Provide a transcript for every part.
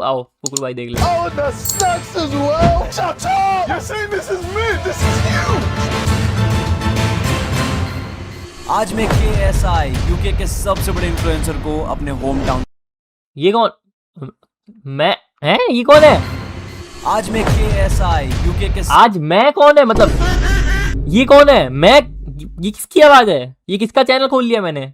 आओ फुकरू भाई देख ले। Oh, the snacks as well. Cha-cha! You're saying this is me. This is you. आज मैं KSI यूके के सबसे बड़े इन्फ्लुएंसर को अपने होम टाउन। ये कौन? मैं हैं? ये कौन है? आज मैं KSI यूके के आज मैं कौन है मतलब? ये कौन है? मैं? ये किसकी आवाज है? ये किसका चैनल खोल लिया मैंने?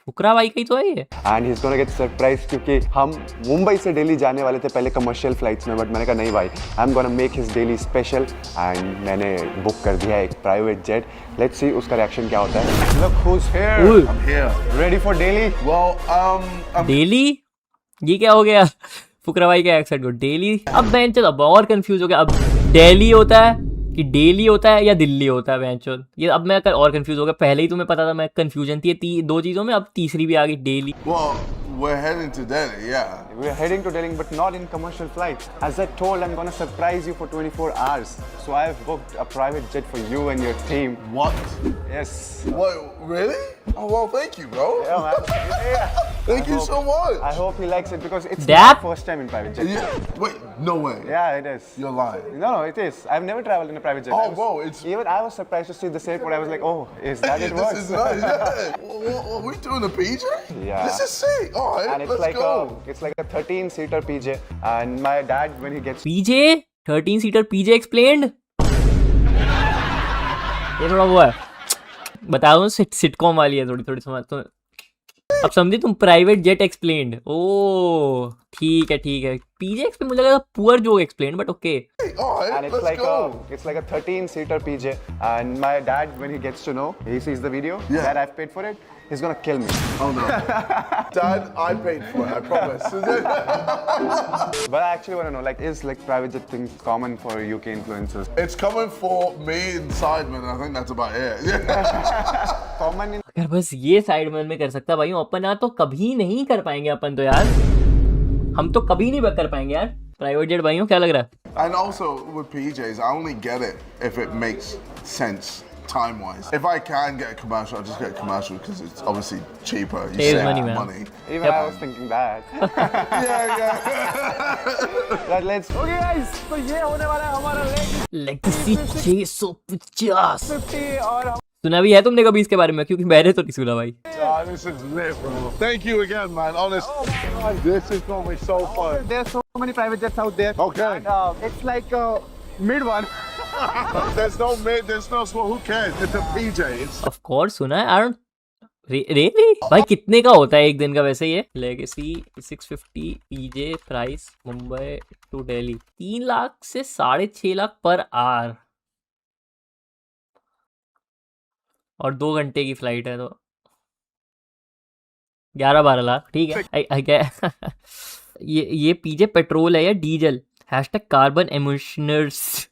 फुकरा भाई का ही तो है ये। And he is gonna get surprise क्योंकि हम मुंबई से दिल्ली जाने वाले थे पहले कमर्शियल फ्लाइट्स में, बट मैंने कहा नहीं भाई, I am gonna make his daily special and मैंने बुक कर दिया एक प्राइवेट जेट। लेट्स सी उसका रिएक्शन क्या होता है। Look who's here, I'm here. Ready for Delhi. Well, daily? ये क्या हो गया? फुकरा भाई का एक्सेंट को डेली। अब मैं चलो अब और कंफ्यूज हो गया। अब दिल्ली होता है कि डेली होता है या दिल्ली होता है बेंचो? ये अब मैं और कंफ्यूज हो गया। पहले ही तुम्हें पता था मैं कंफ्यूजन थी दो चीजों में, अब तीसरी भी आ गई daily. well, we're heading to Delhi, yeah. We are heading to Delhi, but not in commercial flight. As I told, I'm gonna surprise you for 24 hours. So I've booked a private jet for you and your team. What? Yes. What? Really? Oh, well, thank you, bro. Yeah, man. Yeah. Thank you so much. I hope he likes it because it's Dad? my first time in private jet. Yeah. Wait, no way. Yeah, it is. You're lying. No, it is. I've never traveled in a private jet. Oh, bro, it's- Even I was surprised to see this airport. I was like, oh, is that it This works? is nice. Yeah. What, we doing a PJ? Yeah. This is sick. All right, And it's let's like go. it's like a 13-seater PJ. And my dad, when he gets PJ 13 seater PJ explained. ये थोड़ा वो है, बता दो sitcom वाली है थोड़ी समझ तो। अब समझे तुम? Private jet explained. ओ ठीक है पीजे एक्सप्लेन मुझे लगा poor joke explained, but okay. All right, and let's go. it's like a 13-seater PJ. And my dad, when he gets to know, he sees the video Yeah. that I've paid for it, he's gonna kill me. Oh no, Dad, I paid for it. I promise. But I actually want to know, like, is like private jet thing common for UK influencers? It's coming for me and Sidemen. I think that's about it. Yeah. Common in अगर बस ये side में कर सकता भाई, अपन यहाँ तो कभी नहीं कर पाएंगे। अपन तो यार हम तो कभी नहीं कर पाएंगे यार प्राइवेट जेट भाइयों, क्या लग रहा है? And also with PJs, I only get it if it makes sense time-wise. If I can get a commercial, I'll just get a commercial because it's obviously cheaper. You Saves save money, man. money. even I was thinking that. Yeah. But let's. Okay, guys. तो ये होने वाला है हमारा legacy 650। 50 और सुना भी है तुमने कभी इसके बारे में? क्योंकि मैंने तो नहीं सुना भाई। This is lit, bro. Thank you again, man. Honest. Oh my God. This is gonna be so fun. there's so many private jets out there. Okay. And, it's like mid one. There's no mid. There's no small. Who cares? It's a PJ. It's of course सुना है। I don't really भाई कितने का होता है एक दिन का वैसे ये? Legacy 650 PJ price Mumbai to Delhi 3 lakh से 6.5 लाख पर आवर और 2 घंटे की फ्लाइट है तो 11-12 लाख। ठीक है। ये पीजे पेट्रोल है या डीजल? #कार्बन एमिशनर्स।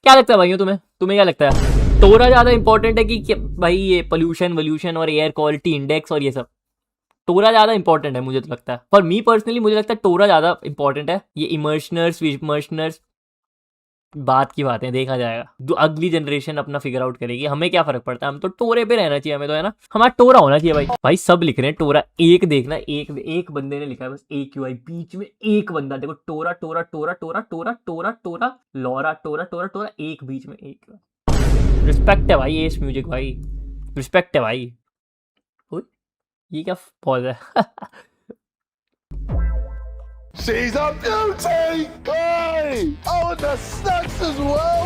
क्या लगता है भाइयों तुम्हें क्या लगता है? टोरा ज्यादा इंपॉर्टेंट है कि भाई ये पोल्यूशन और एयर क्वालिटी इंडेक्स और ये सब? टोरा ज्यादा इंपॉर्टेंट है मुझे तो लगता है। फॉर मी पर्सनली मुझे लगता है टोरा ज्यादा इंपॉर्टेंट है। ये इमर्शनर्स बात की बातें देखा जाएगा, अगली जनरेशन अपना फिगर आउट करेगी। हमें क्या फर्क पड़ता है? हम तो टोरे पे रहना चाहिए हमें तो, है ना? हमारा टोरा होना चाहिए भाई सब लिख रहे हैं टोरा। एक देखना, एक बंदे ने लिखा है बस AQI, बीच में एक बंदा देखो टोरा लौरा टोरा, एक बीच में एक। रिस्पेक्ट है भाई एस म्यूजिक भाई, रिस्पेक्ट है भाई। ये क्या पॉज है? she's a beauty. Hey. Oh, and the snacks as well.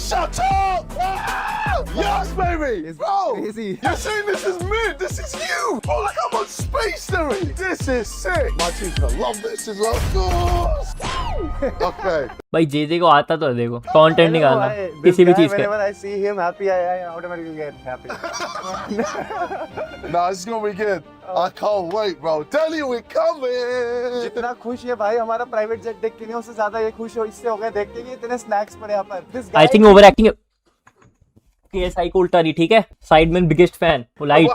Shut up. Ah! Yes, baby. Bro, crazy. you're saying this is me. This is you. Bro, like I'm on Space Theory. This is sick. My team's gonna love this as well. Okay. भाई जे को आता तो है, देखो content निकालना किसी भी चीज का। Whenever I see him happy, I automatically get happy. Nah, it's gonna be good. I can't wait, bro. Delhi, we coming. जितना खुश है भाई हमारा प्राइवेट जेट देख के नहीं, उससे ज्यादा ये खुश हो इससे हो गए देख के कि इतने स्नैक्स पड़े यहाँ पर। This I guy- think over acting. KSI को उल्टा नहीं, ठीक है? Sidemen biggest fan light.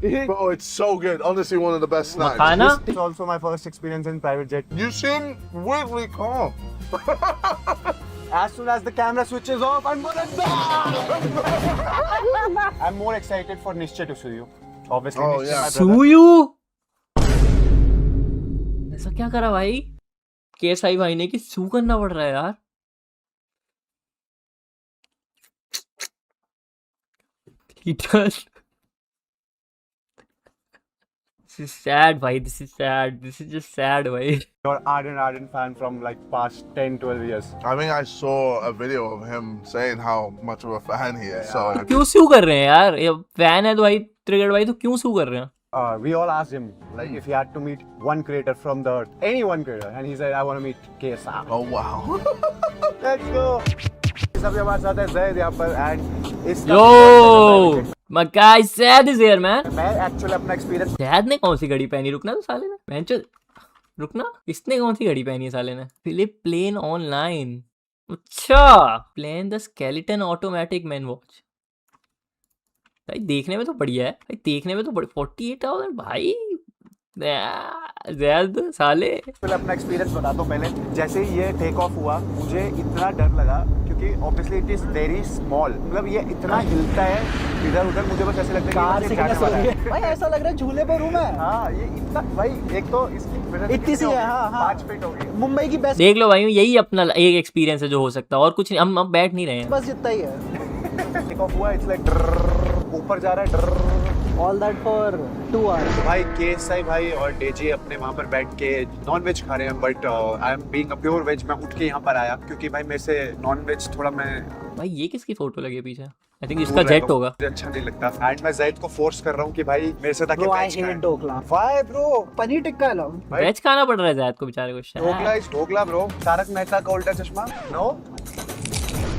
Bro, it's so good. Honestly, one of the best snacks. खाना It's also my first experience in private jet. You seem weirdly calm. As soon as the camera switches off, I'm gonna die. I'm more excited for Nishche to sue you. Obviously, Oh, Nishche yeah. my brother. Sue you. ऐसा क्या करा भाई? KSI भाई ने कि सू करना पड़ रहा है यार। He does. This is sad भाई, this is sad, this is just sad भाई। You're ardent fan from like past 10-12 years. I think I saw a video of him saying how much of a fan he is. So क्यों सू कर रहे हैं यार? ये fan है तो भाई, ट्रिगर्ड भाई, तो क्यों सू कर रहे हैं? We all asked him like if he had to meet one creator from the earth, any one creator, and he said I want to meet KSI. oh wow. Let's go. सब हमारे साथ है जैद यहाँ पर and इस Yo, my guy Zed is here man। मैं actually अपना experience Zed ने कौन सी घड़ी पहनी? रुकना तो साले ने, बेंचो रुकना, इसने कौन सी घड़ी पहनी है साले ने? फिलिप प्लेन ऑनलाइन, अच्छा Plein the skeleton automatic man watch. भाई देखने में तो बढ़िया है भाई, देखने में तो 48,000 भाई। ज़ैद साले। अपना एक्सपीरियंस बताता हूँ पहले। जैसे ही ये टेक ऑफ हुआ मुझे इतना डर लगा क्योंकि obviously it is very small, मतलब ये इतना हिलता है इधर उधर, मुझे बस ऐसे लगता है कार कि से ये जाने वाला है। भाई ऐसा लग रहा है झूले पर हूँ मैं। हाँ ये इतना भाई, एक तो इसकी इतनी सी है, हाँ, हाँ। 5 फीट होगी। मुंबई की बेस्ट देख लो भाई, यही अपना एक एक्सपीरियंस है जो हो सकता है, और कुछ नहीं। हम अब बैठ नहीं रहे हैं। बस जितना ही है। टेक ऑफ हुआ, इट्स लाइक ऊपर जा रहा है। All that for 2 hours। भाई KSI भाई और डेजी अपने वहाँ पर बैठ के नॉन वेज खा रहे हैं, but I am being a pure veg. मैं उठ के यहाँ पर आया क्योंकि भाई मेरे से नॉन वेज थोड़ा मैं भाई ये किसकी फोटो लगी है पीछे? आई थिंक इसका जेट होगा। मुझे अच्छा नहीं लगता एंड मैं जैद को फोर्स कर रहा हूँ कि भाई मेरे से ताकि ब्रो आई वेज हेट खाए। Dhokla. Why bro? Paneer tikka allow. भाई वेज खाना पड़ रहा है ज़ैद को बेचारे को। Dhokla is dhokla bro. Taarak Mehta Ka Ooltah Chashmah. No.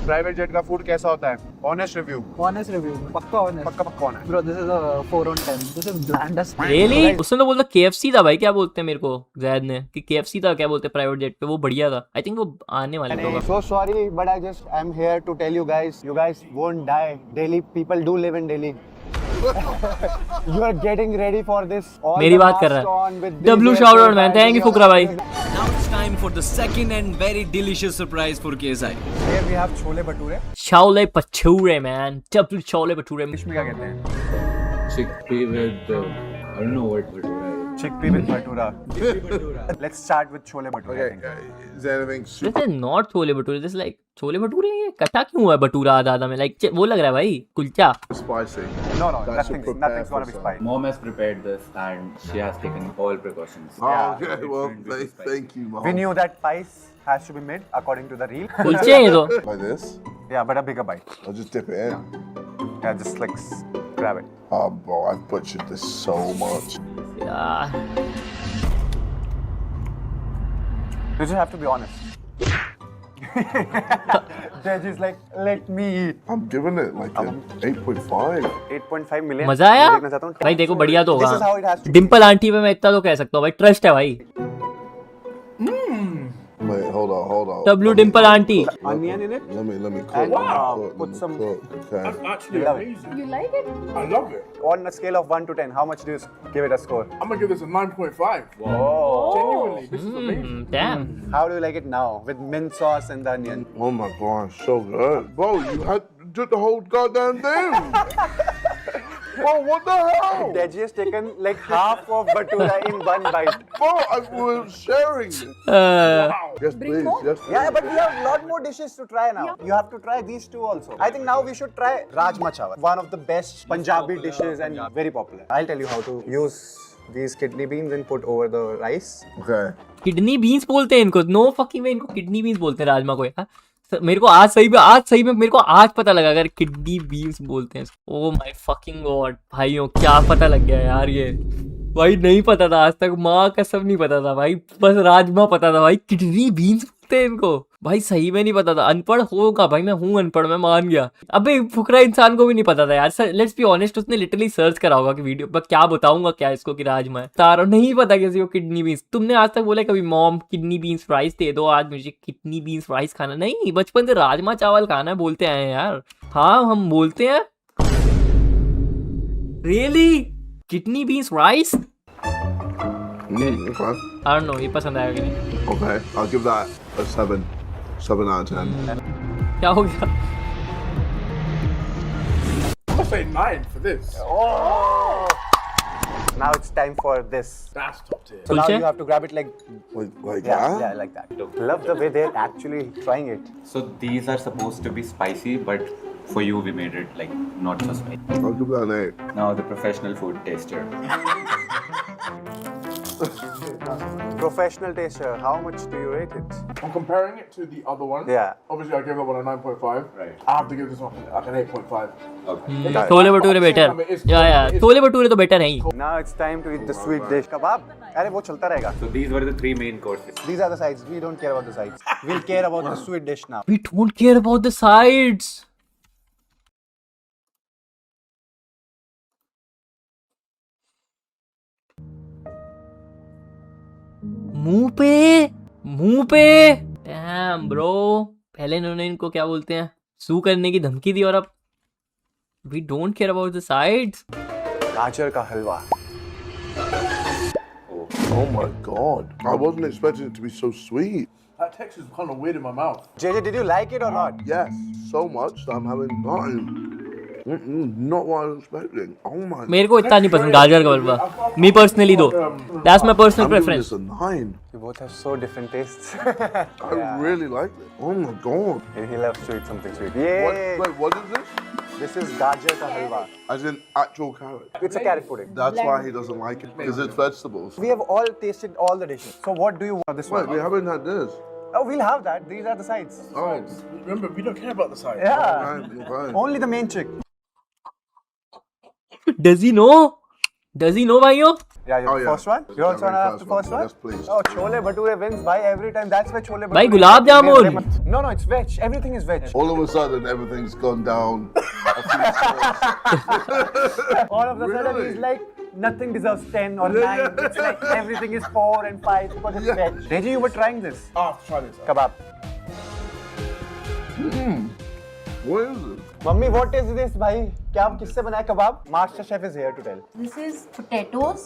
Private jet का फूड कैसा होता है? Honest review. ऑनेस्ट रिव्यू, पक्का ऑनेस्ट। पक्का पक्का honest. Bro this is a 4 on 10। This is blandest. Really? उसने तो बोलता KFC था भाई। क्या बोलते हैं मेरे को ज़ैद ने कि KFC था, क्या बोलते हैं प्राइवेट जेट पे, वो बढ़िया था। आई थिंक वो आने वाले होगा। So sorry, but I just I'm here to tell you guys won't die. Delhi people do live in Delhi. You are getting ready for this. All मेरी the बात कर masks रहा on with है। big W air shout out coat man, and thank you your- फुकरा भाई। Now it's time for the second and very delicious surprise for KSI. Here we have chole bhature. Chole bhature man, W chole bhature. इसमें क्या कहते हैं? chickpea with I don't know what bhatura is. Chickpea with bhatura. Let's start with chole bhature. Okay, is there anything This super? is not chole bhature, this is like chole bhature. ये कटा क्यों हुआ है भटूरा आधा आधा में? लाइक वो लग रहा है भाई kulcha. Spicy. No, That should nothing's prepare gonna be for spicy. Mom has prepared this and she has taken all precautions. Oh, Yeah. okay, well, thank you, Mom. We knew that pies has to be made according to the reel. कुलचे हैं ये तो। Like this? Yeah, but a bigger bite. I'll just dip it in. Yeah, just like grab it. Oh, bro, I've butchered this so much. यार You just have to be honest. Judge is like, let me eat. I'm giving it like an 8.5. 8.5 million. मजा आया मैं देखना चाहता हूँ। भाई। देखो बढ़िया तो This is how it होगा। has to be. Dimple aunty पे मैं इतना तो कह सकता हूँ भाई, ट्रस्ट है भाई। Wait, hold on. W Let me- Dimple aunty. Onion in it. Let me cook. And, Let me cook, put let me some- cook, okay. Actually Love it. amazing. You like it? I love it. On a scale of 1 to 10, how much do you give it a score? I'm gonna give this a 9.5. Oh. Genuinely, this is amazing. Damn। How do you like it now with mint sauce and the onion? Oh my gosh, so good. Bro, you had did the whole goddamn thing. Bro, what the hell? Deji has taken like half of bhatura in one bite. Bro, I was sharing. Yes, please. more? Yes, please. Yeah, but we have a lot more dishes to try now. You have to try these two also. I think now we should try Rajma Chawal, one of the best Punjabi dishes and very popular. I'll tell you how to use these kidney beans and put over the rice. Okay. Kidney beans बोलते हैं इनको। No fucking way, इनको kidney beans बोलते हैं राजमा को यार। मेरे को आज सही में मेरे को आज पता लगा अगर किडनी बीन्स बोलते हैं। ओ माय फकिंग गॉड भाइयों, क्या पता लग गया यार ये भाई। नहीं पता था आज तक, माँ कसम नहीं पता था भाई। बस राजमा पता था भाई, किडनी बीन्स बोलते हैं इनको भाई। सही में नहीं पता था। अनपढ़ होगा भाई, मैं हूँ अनपढ़, मैं मान गया। अबे फुकरा इंसान को भी नहीं पता था यार। लेट्स बी ऑनेस्ट, उसने लिटरली सर्च करा होगा कि वीडियो पर क्या बताऊंगा क्या इसको कि राजमा है। तारो नहीं पता किसी को किडनी बीन्स। तुमने आज तक बोला कभी मॉम किडनी बीन्स राइस दे दो, आज मुझे किडनी बीन्स राइस खाना? नहीं, बचपन से राजमा चावल खाना बोलते आए हैं यार। हाँ हम बोलते हैं। Really? Kidney beans rice? Okay. I don't know, ये पसंद आएगा कि नहीं। Okay. I'll give that a 7. 7 out of 10. क्या हो गया? I'm gonna say 9 for this. Now it's time for this. That's top tier. So now Kulcha? you have to grab it like Like yeah, that? yeah, like that. Love the way they're actually trying it. So these are supposed to be spicy, but for you we made it like not so spicy. I'll give that an 8. Now the professional food taster. Professional taster. How much do you rate it? I'm comparing it to the other one. Yeah. Obviously, I gave that one a 9.5. Right. I have to give this one like an 8.5. Okay. Chole bhature better या छोले भटूरे तो better है ही. Now it's time to eat the sweet dish. Kebab? अरे वो चलता रहेगा. So these were the 3 main courses. These are the sides. We don't care about the sides. We'll care about the sweet dish now. We don't care about the sides. मुंह पे damn bro. पहले इन्होंने इनको क्या बोलते हैं सू करने की धमकी दी और अब we don't care about the sides. गाजर का हलवा. Oh my god. I wasn't expecting it to be so sweet. That texture's kind of weird in my mouth. JJ, did you like it or not? Yes, so much that I'm having nothing. Not what I was expecting. Oh my god. मेरे को इतना नहीं पसंद गाजर का हलवा. मी personally दो. That's my personal I'm giving preference. this a 9. You both have so different tastes. I really like it. Oh my god. He loves to eat something sweet. Yay! Wait, what is this? This is gajar ka halwa. As in actual carrot. It's a carrot pudding. That's why he doesn't like it, because it's vegetables. We have all tasted all the dishes. So what do you want this Wait, one? we haven't had this. Oh, we'll have that. These are the sides. Oh, Remember, we don't care about the sides. Yeah. fine. Only the main chick. Does he know? Does he know भाइयों? Yeah, you Oh, yeah. first one? You also Yeah, want to have the first first one? one. Yes, please. Oh, chole bhature wins by every time. That's why chole bhature. भाई gulab jamun. No, it's veg. Everything is veg. All of a sudden, everything's gone down. a few scores. All of a sudden, Really? he's like, nothing deserves 10 or 9. It's like everything is 4 and 5 because it's Yeah. veg. Deji, you were trying this. I have to try this. Kebab. What is it? Mummy, what is this, भाई? क्या किससे बनाया kebab? Master chef is here to tell. This is potatoes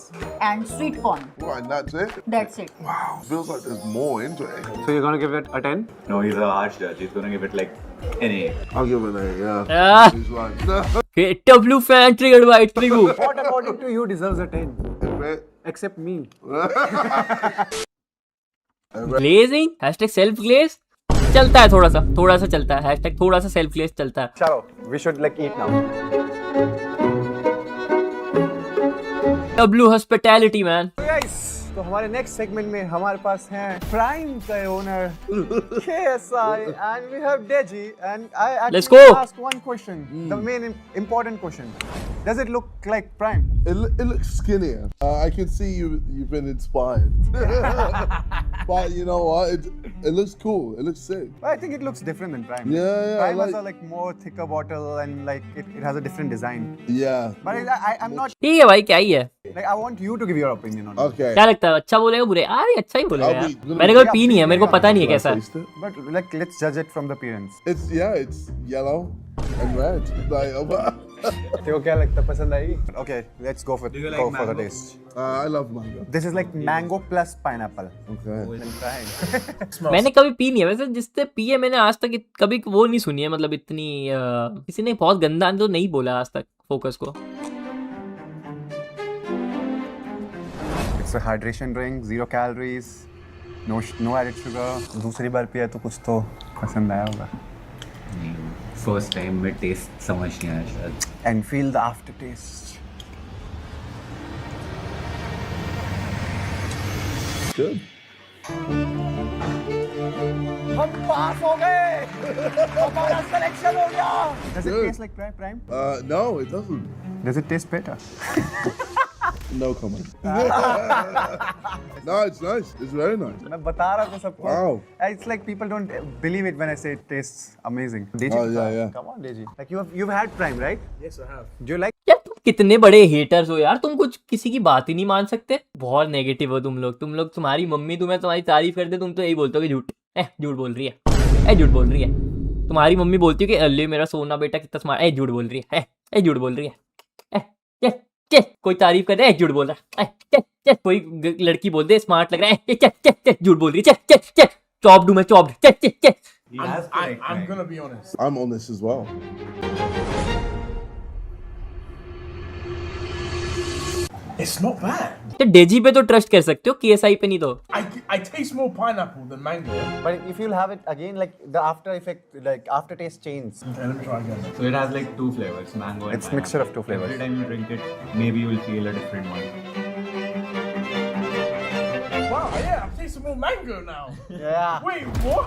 and sweet corn. Right, and that's it? That's it. Wow, feels like there's more into it. So you're gonna give it a 10? No, he's a harsh judge. He's gonna give it like an 8. I'll give it an 8, yeah. Ah, He's like, KW fan triggered by Trigu. What according to you deserves a 10? Except me. Glazing? Hashtag self glaze? चलता है थोड़ा सा चलता है. Hashtag थोड़ा सा self glaze चलता है. Chalo, we should like eat now. W hospitality man. Guys, तो हमारे नेक्स्ट सेगमेंट में हमारे पास हैं प्राइम का owner KSI and we have Deji and I actually Let's go. ask one question, the main important question. Does it look like Prime? it looks skinnier. I can see you've been inspired. But you know what? It looks cool. It looks sick. I think it looks different than Prime. Yeah, Prime like- has a like more thicker bottle and like it has a different design. Yeah. But I'm not ठीक है भाई क्या ही है. like I want you to give your opinion on it. Okay. क्या लगता है अच्छा बोलेगा बुरे? अरे अच्छा ही बोलेगा I'll यार. be- मैंने कभी पी नहीं है मेरे को पता नहीं है कैसा है. Taste it? But like let's judge it from the appearance. It's yellow and red. Like, तेरे को क्या लगता है पसंद आएगी? Okay, let's go for the taste. I love mango. This is like mango plus pineapple. Okay. Then try. मैंने कभी P नहीं है वैसे जिससे पी है मैंने आज तक कभी वो नहीं सुनी है मतलब इतनी किसी ने बहुत गंदा तो नहीं बोला आज तक फोकस को. It's a hydration drink, 0 calories, no added sugar. दूसरी बार पिया तो कुछ तो पसंद आया होगा. First time में taste समझ नहीं आया शायद. And feel the aftertaste. Good. हम पास हो गए. हमारा selection हो गया. Does it Good. taste like Prime? No, it doesn't. Does it taste better? No comment. No, it's nice. It's very nice. मैं बता रहा था सबको. Wow. It's like people don't believe it when I say it tastes amazing. Deji, Oh, yeah. Come on, Deji. Like you've had Prime, right? Yes, I have. Do you like? यार तुम कितने बड़े haters हो यार. तुम कुछ किसी की बात ही नहीं मान सकते. बहुत नेगेटिव हो तुम लोग. तुम्हारी मम्मी तुम्हें तुम्हारी तारीफ करते तुम तो यही बोलते हो कि झूठ बोल रही है. झूठ बोल रही है. तुम्हारी मम्मी बोलती है कि अल्ले मेरा सोना बेटा कितना स्मार्ट. झूठ बोल रही है. झूठ बोल रही है. कोई तारीफ कर रहा है झूठ बोल रहा है. कोई लड़की बोल दे स्मार्ट लग रहा है. झूठ बोल रही है. चॉप दूं मैं chop. I'm gonna be honest. I'm on this as well. It's not bad. तो डेजी पे तो ट्रस्ट कर सकते हो, KSI पे नहीं तो। I taste more pineapple than mango. But if you'll have it again, like the after effect, like aftertaste changes. Okay, let me try again. So it has like two flavors, mango and It's mixture of two flavors. Every time you drink it, maybe you will feel a different one. Wow, yeah, I'm tasting more mango now. Yeah. Wait, what?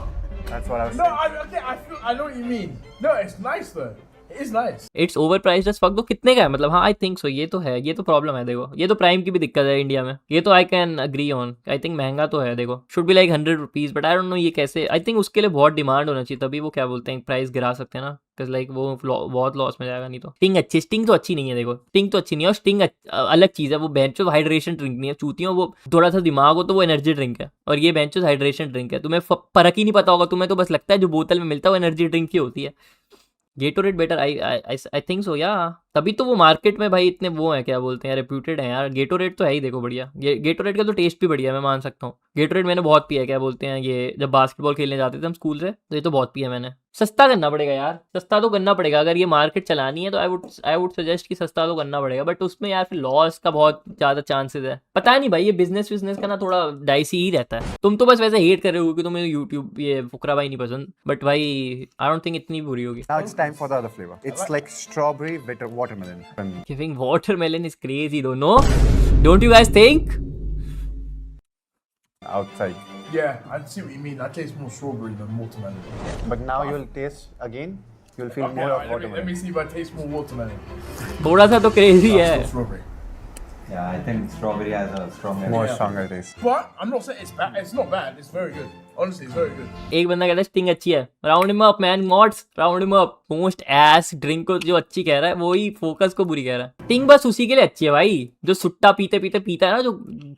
That's what I was No, saying. I know what you mean. No, it's nice though. It is nice. It's overpriced as fuck. तो कितने का है मतलब? हाँ I think so, ये तो है, ये तो प्रॉब्लम है। देखो ये तो प्राइम की भी दिक्कत है इंडिया में, ये तो I can agree on. I think महंगा तो है, देखो should be like 100 rupees, but I don't know ये कैसे। आई थिंक उसके लिए बहुत डिमांड होना चाहिए, तभी वो क्या बोलते हैं प्राइस गिरा सकते हैं ना, बिकॉज लाइक वो बहुत लॉस में जाएगा। नहीं तो स्टिंग अच्छी, स्टिंग तो अच्छी नहीं है। देखो स्टिंग तो अच्छी नहीं है, और स्टिंग अलग चीज़ है। वो बेंचो हाइड्रेशन ड्रिंक नहीं है, चूतियों वो थोड़ा सा दिमाग हो तो वो एनर्जी ड्रिंक है, और ये बेंचो हाइड्रेशन ड्रिंक है। तुम्हें फर्क ही नहीं पता होगा, तुम्हें तो बस लगता है जो बोतल में मिलता है वो एनर्जी ड्रिंक ही होती है। Gatorade better, I think so या, तभी तो वो मार्केट में भाई इतने वो हैं, क्या बोलते हैं, रेप्यूटेड हैं यार। गेटोरेड तो है ही देखो बढ़िया, गेटोरेड का तो टेस्ट भी बढ़िया है, मैं मान सकता हूँ। गेटोरेड मैंने बहुत पिया है, क्या बोलते हैं ये, जब बास्केटबॉल खेलने जाते थे हम स्कूल से, तो ये तो बहुत पिया मैंने। सस्ता करना पड़ेगा यार, सस्ता तो करना पड़ेगा। अगर ये मार्केट चलानी है तो आई वुड सजेस्ट कि सस्ता तो करना पड़ेगा, बट उसमें यार फिर लॉस का बहुत ज़्यादा चांसेस है। पता नहीं भाई, ये बिजनेस का ना थोड़ा डाइसी ही रहता है। तुम तो बस वैसे हेट कर रहे हो कि तुम्हें यूट्यूब ये फुकरा भाई नहीं पसंद, बट भाई आई डोंट थिंक इतनी बुरी होगी। Now it's time for the other flavor. It's like strawberry bitter watermelon. Giving watermelon is crazy though, no? Don't you guys think? Outside. Yeah, I see what you mean. I taste more strawberry than watermelon. But now you'll taste again. You'll feel Okay, more of alright, let watermelon. me see if I taste more watermelon. थोड़ा सा तो crazy Still है। strawberry. Yeah, I think strawberry has a stronger. More stronger taste. But I'm not saying it's bad. It's not bad. It's very good. Honestly, it's very good. एक बंदा कहता है sting अच्छी है, round him up man, mods round him up. Most S drink को जो अच्छी कह रहा है वही फोकस को बुरी कह रहा है। स्टिंग बस उसी के लिए अच्छी है भाई, जो सुट्टा पीते पीता है ना, जो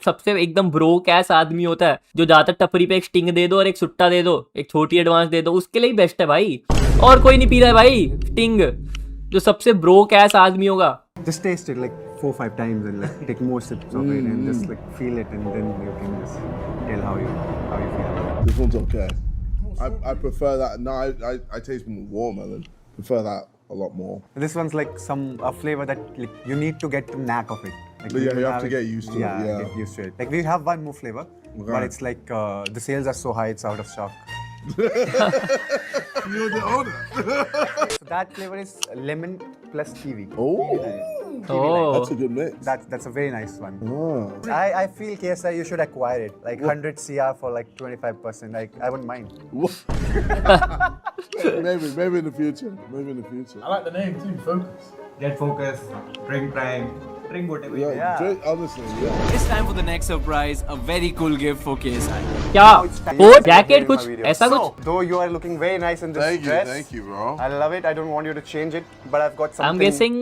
सबसे एकदम ब्रोक एस आदमी होता है, जो ज्यादातर टपरी पे एक स्टिंग दे दो और एक सुट्टा दे दो, एक छोटी एडवांस दे दो, उसके लिए ही बेस्ट है भाई। और कोई नहीं पी रहा है भाई स्टिंग, जो सबसे ब्रोक एस आदमी होगा। Just taste it like 4-5 times and like take more sips of it and just like feel it, and then you can just tell how you feel. This one's okay. I prefer that. No, I taste more watermelon. Prefer that a lot more. This one's like a flavor that like, you need to get the knack of it. Like, Yeah, you have have to get used to it, yeah. get used to it. Like we have one more flavor, but Right. it's like the sales are so high, it's out of stock. You're the owner. So that flavor is lemon plus kiwi. Oh, Oh, that's a good mix. That's a very nice one. Oh. I feel KSI you should acquire it. Like 100 CR for like 25%. Like I wouldn't mind. Maybe in the future. Maybe in the future. I like the name too. Focus. Get focus, drink prime, drink whatever. you Yeah, Yeah. drink, honestly, yeah. It's time for the next surprise, a very cool gift for KSI. क्या Time coat to jacket share in my कुछ video. ऐसा So, कुछ? though you are looking very nice in this dress. Thank you, bro. I love it. I don't want you to change it, but I've got I am something guessing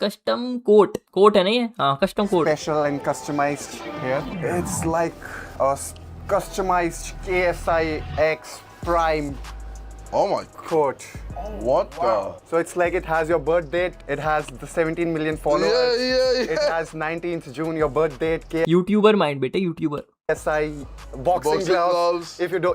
custom coat है नहीं है? हाँ custom coat. special and customized here. It's like a customized KSI X Prime Oh my coat. What So it's like it has your birth date, it has the 17 million followers. Yeah. It has 19th June, your birth date, YouTuber mind बेटे, YouTuber. KSI boxing Boxing gloves. gloves.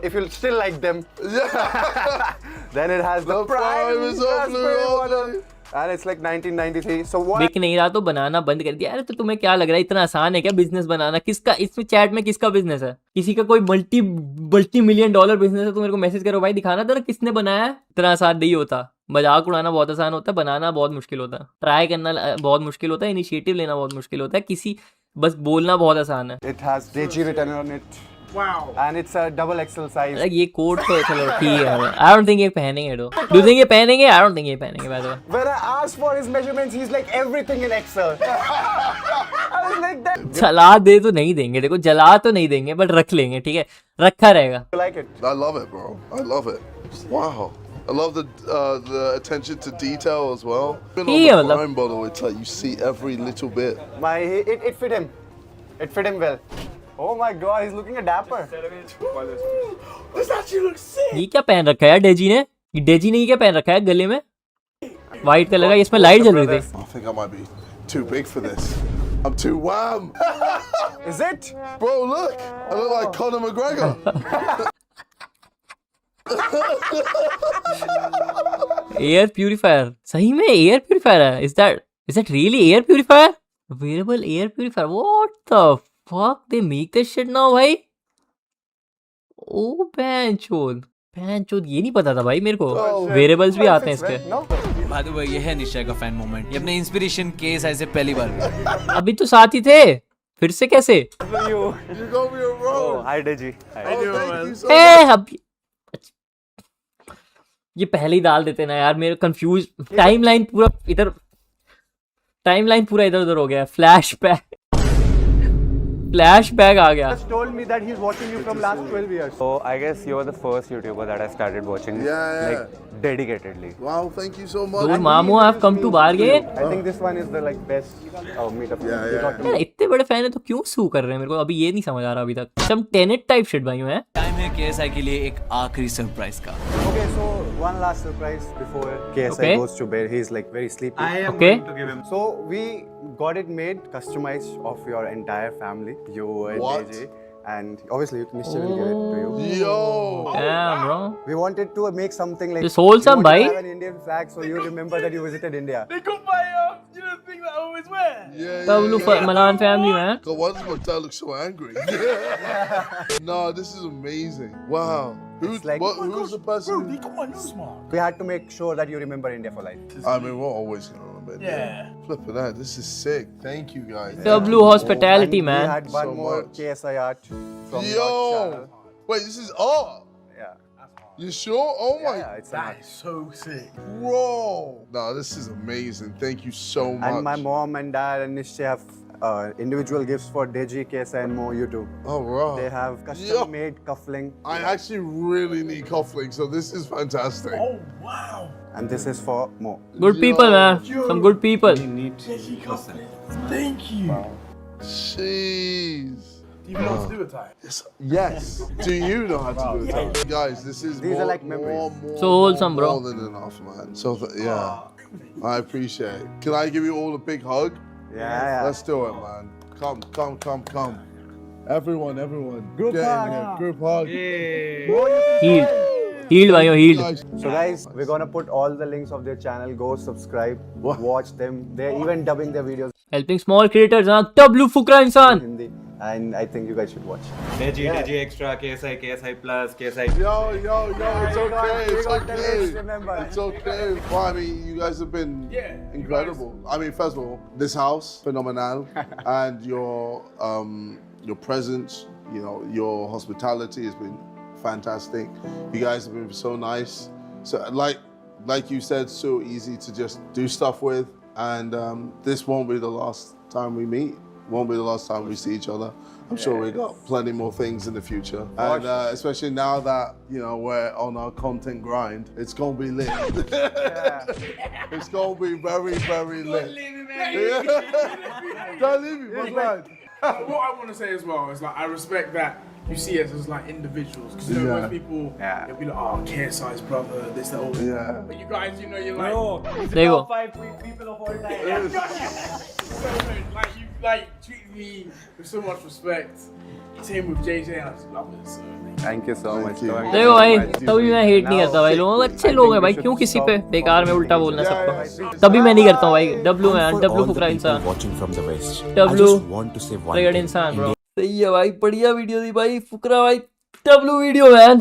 If you still like them, Yeah. then it has the, The Prime is on raspberry blue, model. And it's like 1993. So what? बिक नहीं रहा तो बनाना बंद कर दिया। अरे तो तुम्हें क्या लग रहा है इतना आसान है क्या बिजनेस बनाना? किसका इसमें चैट में किसका बिजनेस है? किसी का कोई मल्टी मिलियन डॉलर बिजनेस है तो मेरे को मैसेज करो भाई, दिखाना जरा किसने बनाया है। इतना आसान नहीं होता। मजाक उड़ाना बहुत आसान होता है, बनाना बहुत मुश्किल होता है, ट्राई करना बहुत मुश्किल होता है, इनिशिएटिव लेना बहुत मुश्किल होता है, किसी बस बोलना बहुत आसान है। It has DG written on it. Wow. And it's a double XL size. Like, ये कोट तो चलो ठीक है, आई डोंट थिंक ये पहनेंगे। डू यू थिंक ये पहनेंगे? आई डोंट थिंक ये पहनेंगे by the way. When I asked for his measurements, he's like everything in Excel. I was like that. जला दे तो नहीं देंगे, देखो जला तो नहीं देंगे, बट रख लेंगे, ठीक है, रखा रहेगा। You like it? I love it, bro. I love it. Wow. I love the attention to detail as well. Even Yeah, on the love- Prime bottle, it's like you see every little bit. It fit him. It fit him well. Oh my god, he's looking a dapper. This actually looks sick. ये क्या पहन रखा है यार Daisy ने? ये Daisy ने ये क्या पहन रखा है गले में? व्हाइट कलर का, इसमें लाइट जल रही थी। I think I might be too big for this. I'm too wham. Is it? Bro, look. I look like Conor McGregor. Air purifier, सही में एयर प्यूरिफायर है? Is that really air purifier? Wearable air purifier, what the fuck they make this shit now भाई। Oh बेंचोद, बेंचोद ये नहीं पता था भाई मेरे को, वेरेबल्स भी आते हैं इसके। बाय द वे ये है निश्चय का फैन मोमेंट, ये अपने इंस्पिरेशन केस ऐसे पहली बार। अभी तो साथ ही थे, फिर से कैसे? You got me a roll. Hi Deji. Thank you so ए अब ये पहले ही डाल देते ना यार, मेरे कंफ्यूज टाइमलाइन पूरा इधर उधर हो गया। फ्लैशबैक आ गया। Told me that he's watching you from last 12 years. So I guess you were the first YouTuber that I started watching. Yeah. Like dedicatedly. Wow, thank you so much. Dude, Mamu, I've come to bargain. I think this one is the like best meetup. Yeah, We yeah. got to यार इतने बड़े fan है तो क्यों सू कर रहे हैं मेरे को, अभी ये नहीं समझ आ रहा अभी तक। सम टेनेट टाइप शिट भाइयों है। टाइम है KSI के लिए एक आखिरी सरप्राइज का। Okay, so one last surprise before KSI Okay. goes to bed. He's like very sleepy. Okay. So we got it made, customized of your entire family, you and What? AJ, and obviously Nishcha will give it to you. Yo. Damn bro, We wanted to make something like Just wholesome, we wanted to bhai. have an Indian flag, so you remember that you visited India. They got my, you know, the thing that I always wear. Yeah. Tablu Malan family man। God, why does my dad look so angry? No, this is amazing. Wow. It's like- Who's the person? They got my nose mark. We had to make sure that you remember India for life. I mean, we're always gonna remember. India. Yeah. Flipping that. This is sick. Thank you guys. W hospitality And man। We had one So more much. KSI art from your Yo. channel. Wait, this is art. Yeah. You sure? Oh my. Yeah, it's an That art. is so sick. Bro. No, this is amazing. Thank you so much. And my mom and dad and Nishcha have individual gifts for Deji, KSI, and Mo. You too. Oh, wow. They have custom-made cufflink, I actually really need cufflinks, so this is fantastic. Oh wow. and this is for Mo. Good people man, some good people। Thank you. Jeez. Do you know how to do a tie? Yes. Do you know how to do it? Guys, this is These are more, like memories. So wholesome, bro. More than enough, man. So, yeah. I appreciate it. Can I give you all a big hug? Yeah. Let's do it, man. Come. Everyone. Group Get in hug. here. Group hug. Healed भाइयों healed. Guys, So guys, we're gonna put all the links of their channel. Go subscribe, watch them. They're even dubbing their videos helping small creators हाँ, W Fukrey in इंसान। Hindi, and I think you guys should watch. Deji Extra, KSI Plus, KSI. Yo, it's okay. We It's got the okay. list, remember. It's okay. Well, I mean, you guys have been Yeah, you incredible. I mean, first of all, this house, phenomenal. And your presence, you know, your hospitality has been fantastic. You guys have been so nice. So like you said, so easy to just do stuff with. And this won't be the last time we meet. Won't be the last time we see each other. I'm sure we got plenty more things in the future. And especially now that, you know, we're on our content grind, it's gonna be lit. It's gonna be very, very lit. Don't leave me, what's right? What I want to say as well is like I respect that you see us as like individuals because you know Yeah. most people they'll be like, oh, KSI's brother, this, that, all. Yeah. But you guys, you know, you're like, There you go। so good. Like you like treat me with so much respect. Same with JJ, I just love it. So Thank you so much. you. देखो भाई, तभी मैं hate नहीं करता भाई, लोगों अच्छे लोग हैं भाई, क्यों किसी पे बेकार में उल्टा बोलना सबको। तभी मैं नहीं करता हूँ भाई। W मैन, W फुकरा इंसान, watching from the west. W I just want to say one regur thing. इंसान ब्रो। सही है भाई, बढ़िया वीडियो दी भाई फुकरा भाई। W video man.